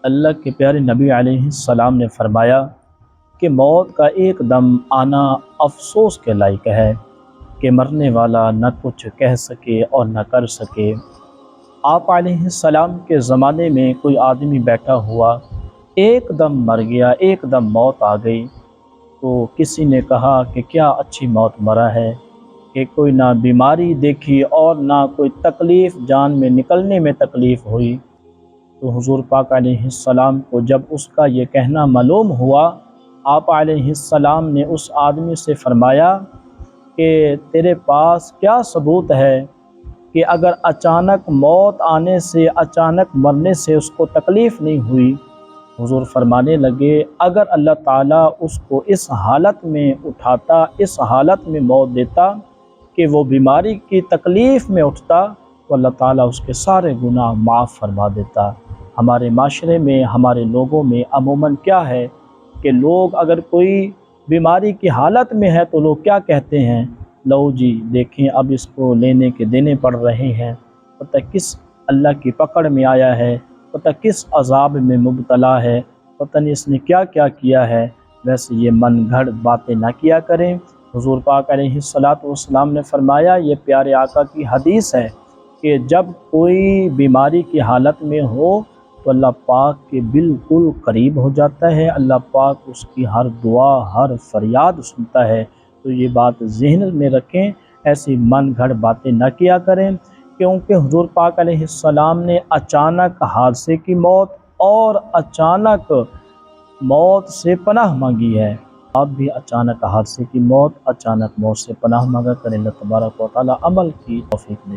اللہ کے پیارے نبی علیہ السلام نے فرمایا کہ موت کا ایک دم آنا افسوس کے لائق ہے کہ مرنے والا نہ کچھ کہہ سکے اور نہ کر سکے۔ آپ علیہ السلام کے زمانے میں کوئی آدمی بیٹھا ہوا ایک دم مر گیا، ایک دم موت آ گئی، تو کسی نے کہا کہ کیا اچھی موت مرا ہے کہ کوئی نہ بیماری دیکھی اور نہ کوئی تکلیف، جان میں نکلنے میں تکلیف ہوئی۔ تو حضور پاک علیہ السلام کو جب اس کا یہ کہنا معلوم ہوا، آپ علیہ السلام نے اس آدمی سے فرمایا کہ تیرے پاس کیا ثبوت ہے کہ اگر اچانک موت آنے سے، اچانک مرنے سے اس کو تکلیف نہیں ہوئی؟ حضور فرمانے لگے اگر اللہ تعالیٰ اس کو اس حالت میں اٹھاتا، اس حالت میں موت دیتا کہ وہ بیماری کی تکلیف میں اٹھتا، تو اللہ تعالیٰ اس کے سارے گناہ معاف فرما دیتا۔ ہمارے معاشرے میں، ہمارے لوگوں میں عموماً کیا ہے کہ لوگ اگر کوئی بیماری کی حالت میں ہے تو لوگ کیا کہتے ہیں، لو جی دیکھیں اب اس کو لینے کے دینے پڑ رہے ہیں، پتہ کس اللہ کی پکڑ میں آیا ہے، پتہ کس عذاب میں مبتلا ہے، پتہ نہیں اس نے کیا کیا کیا ہے۔ ویسے یہ من گھڑ باتیں نہ کیا کریں۔ حضور پاک علیہ السلام نے فرمایا، یہ پیارے آقا کی حدیث ہے کہ جب کوئی بیماری کی حالت میں ہو تو اللہ پاک کے بالکل قریب ہو جاتا ہے، اللہ پاک اس کی ہر دعا، ہر فریاد سنتا ہے۔ تو یہ بات ذہن میں رکھیں، ایسی من گھڑ باتیں نہ کیا کریں، کیونکہ حضور پاک علیہ السلام نے اچانک حادثے کی موت اور اچانک موت سے پناہ مانگی ہے۔ آپ بھی اچانک حادثے کی موت، اچانک موت سے پناہ مانگا کریں۔ اللہ تبارک و تعالی عمل کی توفیق دے۔